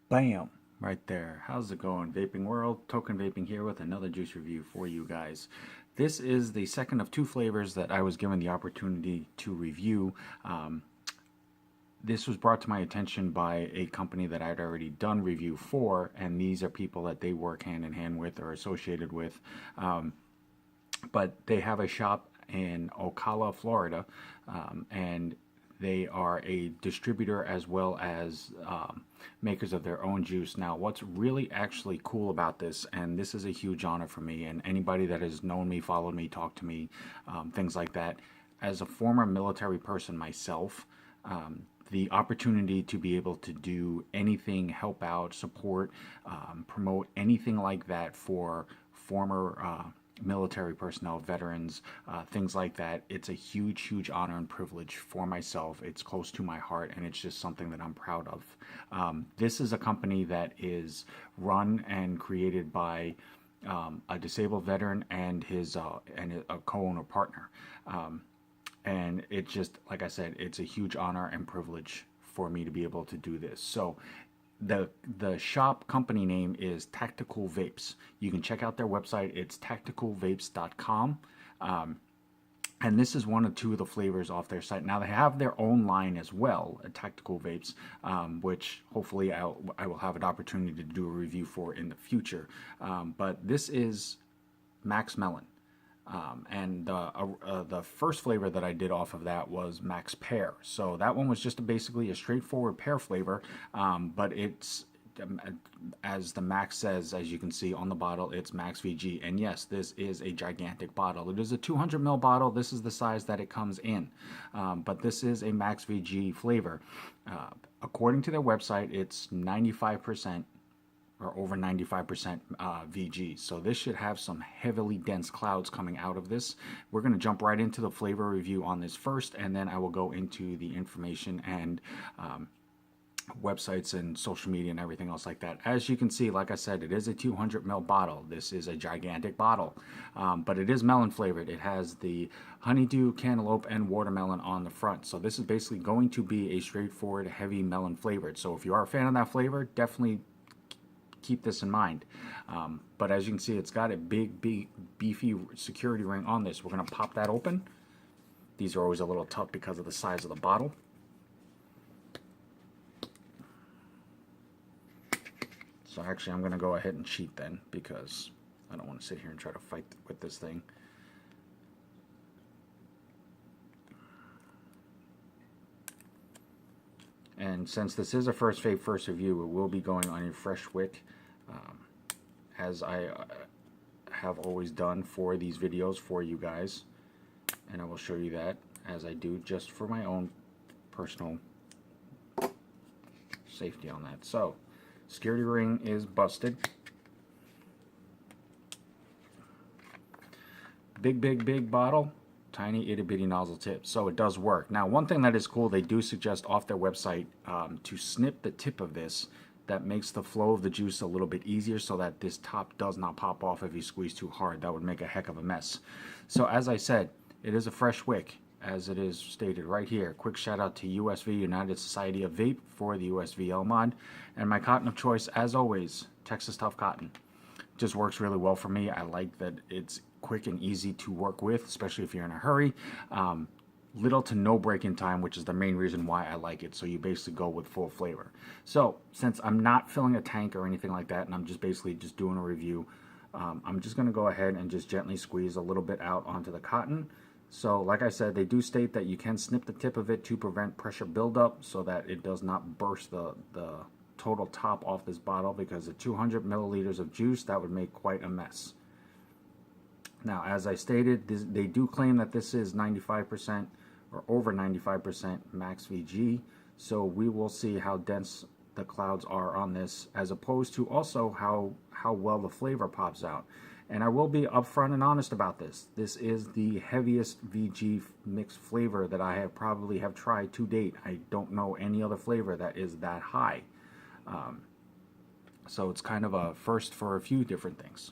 Bam! Right there. How's it going, Vaping World? Token Vaping here with another juice review for you guys. This is the second of two flavors that I was given the opportunity to review. This was brought to my attention by a company that I'd already done review for, and these are people that they work hand in hand with or associated with. But they have a shop in Ocala, Florida, and they are a distributor as well as makers of their own juice. Now, what's really actually cool about this, and this is a huge honor for me, and anybody that has known me, followed me, talked to me, things like that, as a former military person myself, the opportunity to be able to do anything, help out, support, promote anything like that for former military personnel, veterans, things like that. It's a huge, huge honor and privilege for myself. It's close to my heart, and it's just something that I'm proud of. This is a company that is run and created by a disabled veteran and his and a co-owner partner. And it just, like I said, it's a huge honor and privilege for me to be able to do this. So the shop company name is Tacticool Vapes. You can check out their website. It's tacticoolvapes.com. And this is one or two of the flavors off their site. Now, they have their own line as well, Tacticool Vapes, which hopefully I will have an opportunity to do a review for in the future. But this is Max Melon. And the first flavor that I did off of that was Max Pear. So that one was just basically a straightforward pear flavor, but it's, as the Max says, as you can see on the bottle, it's Max VG. And yes, this is a gigantic bottle. It is a 200 ml bottle. This is the size that it comes in. But this is a Max VG flavor. According to their website, it's 95% or over 95% VG. So this should have some heavily dense clouds coming out of this. We're going to jump right into the flavor review on this first, and then I will go into the information and websites and social media and everything else like that. As you can see, like I said, it is a 200 ml bottle. This is a gigantic bottle, but it is melon flavored. It has the honeydew, cantaloupe, and watermelon on the front. So this is basically going to be a straightforward, heavy melon flavored. So if you are a fan of that flavor, definitely keep this in mind. But as you can see, it's got a big beefy security ring on this. We're going to pop that open. These are always a little tough because of the size of the bottle. So actually I'm going to go ahead and cheat then, because I don't want to sit here and try to fight with this thing. And since this is a first vape, first review, it will be going on a fresh wick, as I have always done for these videos for you guys. And I will show you that as I do, just for my own personal safety on that. So, security ring is busted. Big bottle. Tiny itty bitty nozzle tip, so it does work. Now, one thing that is cool, they do suggest off their website to snip the tip of this. That makes the flow of the juice a little bit easier, so that this top does not pop off if you squeeze too hard. That would make a heck of a mess. So as I said, it is a fresh wick, as it is stated right here. Quick shout out to USV, United Society of Vape, for the USVL mod. And my cotton of choice, as always, Texas Tough Cotton. Just works really well for me. I like that it's quick and easy to work with, especially if you're in a hurry. Little to no break-in time, which is the main reason why I like it. So you basically go with full flavor. So since I'm not filling a tank or anything like that, and I'm just basically just doing a review, I'm just going to go ahead and just gently squeeze a little bit out onto the cotton. So like I said, they do state that you can snip the tip of it to prevent pressure buildup, so that it does not burst the total top off this bottle, because at 200 milliliters of juice, that would make quite a mess. Now, as I stated, they do claim that this is 95% or over 95% max VG, so we will see how dense the clouds are on this, as opposed to also how well the flavor pops out. And I will be upfront and honest about this. This is the heaviest VG mixed flavor that I have probably have tried to date. I don't know any other flavor that is that high. So it's kind of a first for a few different things.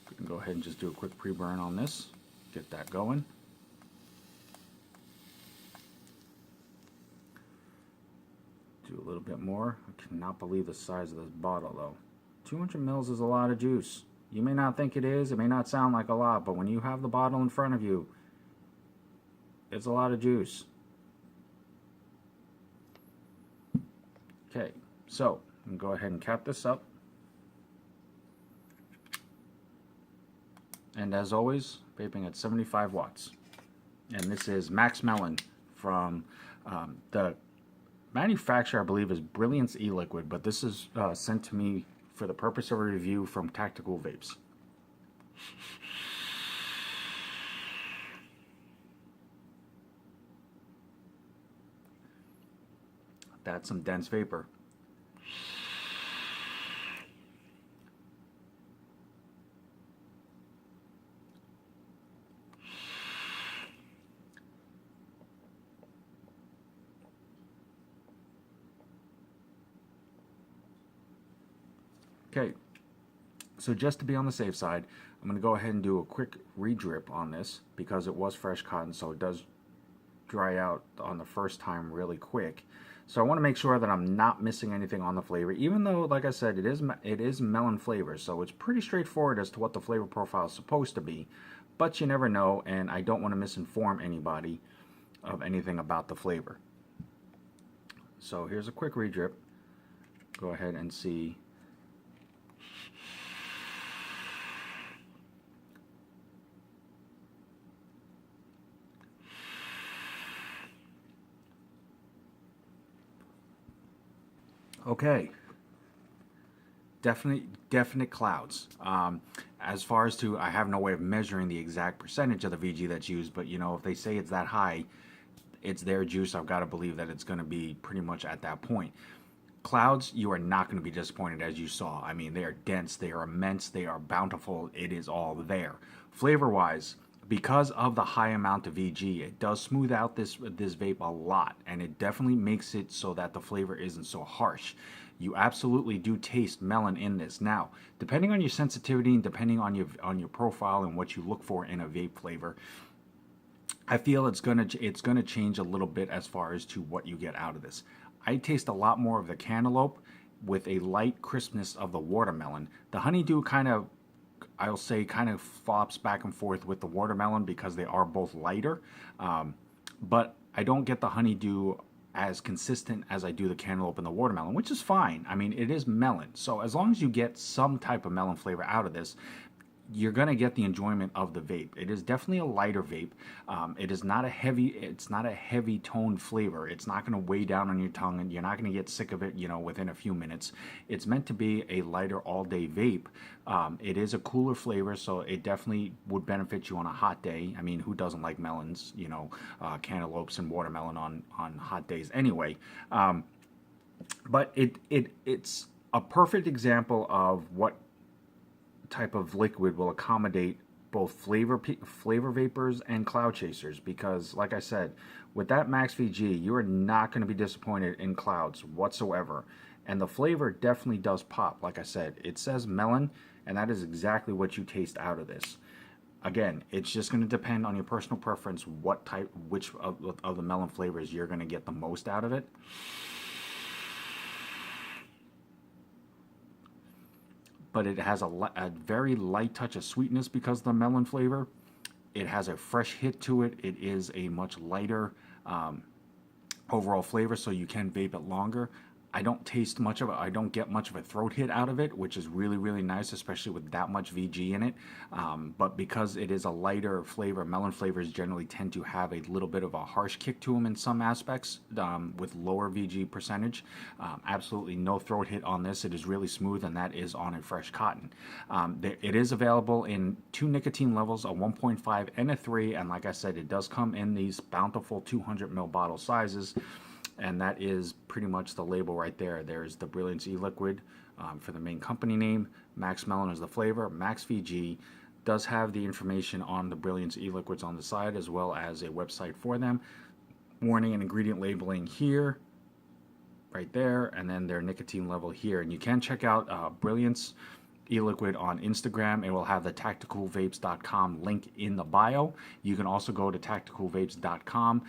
We can go ahead and just do a quick pre-burn on this, get that going. Do a little bit more. I cannot believe the size of this bottle though. 200 mils is a lot of juice. You may not think it is, it may not sound like a lot, but when you have the bottle in front of you, it's a lot of juice. Okay, so I'm going to go ahead and cap this up. And as always, vaping at 75 watts. And this is Max Melon from the manufacturer, I believe, is Brilliance E-liquid, but this is sent to me for the purpose of a review from Tacticool Vapes. That's some dense vapor. Okay, so just to be on the safe side, I'm going to go ahead and do a quick re-drip on this because it was fresh cotton, so it does dry out on the first time really quick. So I want to make sure that I'm not missing anything on the flavor, even though, like I said, it is melon flavor, so it's pretty straightforward as to what the flavor profile is supposed to be, but you never know, and I don't want to misinform anybody of anything about the flavor. So here's a quick re-drip. Go ahead and see. Okay, definite clouds. As far as to, I have no way of measuring the exact percentage of the VG that's used, but you know, if they say it's that high, it's their juice. I've got to believe that it's going to be pretty much at that point. Clouds, you are not going to be disappointed, as you saw. I mean, they are dense, they are immense, they are bountiful. It is all there. Flavor-wise, because of the high amount of VG, it does smooth out this vape a lot, and it definitely makes it so that the flavor isn't so harsh. You absolutely do taste melon in this. Now, depending on your sensitivity and depending on your profile and what you look for in a vape flavor, I feel it's gonna change a little bit as far as to what you get out of this. I taste a lot more of the cantaloupe with a light crispness of the watermelon. The honeydew kind of, I'll say, kind of flops back and forth with the watermelon because they are both lighter. But I don't get the honeydew as consistent as I do the cantaloupe and the watermelon, which is fine. I mean, it is melon. So as long as you get some type of melon flavor out of this, you're going to get the enjoyment of the vape. It is definitely a lighter vape. It's not a heavy toned flavor. It's not going to weigh down on your tongue, and you're not going to get sick of it, you know, within a few minutes. It's meant to be a lighter all day vape. It is a cooler flavor, so it definitely would benefit you on a hot day. I mean, who doesn't like melons, you know, cantaloupes and watermelon on hot days anyway. But it's a perfect example of what type of liquid will accommodate both flavor vapors and cloud chasers, because like I said, with that max VG, you are not going to be disappointed in clouds whatsoever, and the flavor definitely does pop. Like I said, it says melon, and that is exactly what you taste out of this. Again, it's just going to depend on your personal preference which of the melon flavors you're going to get the most out of it. But it has a very light touch of sweetness because of the melon flavor. It has a fresh hit to it. It is a much lighter overall flavor, so you can vape it longer. I don't taste much of it. I don't get much of a throat hit out of it, which is really, really nice, especially with that much VG in it. But because it is a lighter flavor, melon flavors generally tend to have a little bit of a harsh kick to them in some aspects with lower VG percentage. Absolutely no throat hit on this. It is really smooth, and that is on a fresh cotton. It is available in 2 nicotine levels, a 1.5 and a 3, and like I said, it does come in these bountiful 200 ml bottle sizes. And that is pretty much the label right there. There's the Brilliance E-liquid for the main company name. Max Melon is the flavor. Max VG does have the information on the Brilliance E-liquids on the side, as well as a website for them. Warning and ingredient labeling here, right there, and then their nicotine level here. And you can check out Brilliance E-liquid on Instagram. It will have the tacticoolvapes.com link in the bio. You can also go to tacticoolvapes.com.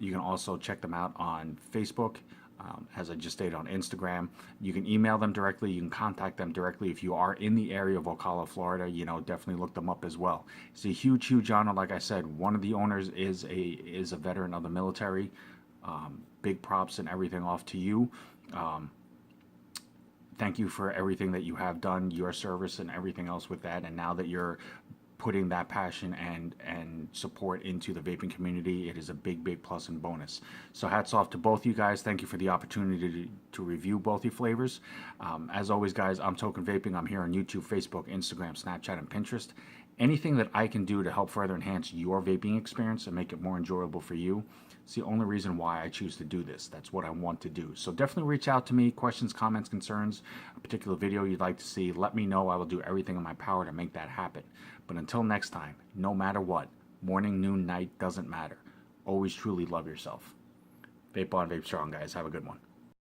You can also check them out on Facebook, as I just stated, on Instagram. You can email them directly. You can contact them directly. If you are in the area of Ocala, Florida, definitely look them up as well. It's a huge, huge honor. Like I said, one of the owners is a veteran of the military. Big props and everything off to you. Thank you for everything that you have done, your service and everything else with that. And now that you're putting that passion and support into the vaping community, it is a big, big plus and bonus. So hats off to both you guys. Thank you for the opportunity to review both your flavors. As always, guys, I'm Token Vaping. I'm here on YouTube, Facebook, Instagram, Snapchat, and Pinterest. Anything that I can do to help further enhance your vaping experience and make it more enjoyable for you, it's the only reason why I choose to do this. That's what I want to do. So definitely reach out to me. Questions, comments, concerns, a particular video you'd like to see, let me know. I will do everything in my power to make that happen. But until next time, no matter what, morning, noon, night, doesn't matter. Always truly love yourself. Vape on, vape strong, guys. Have a good one.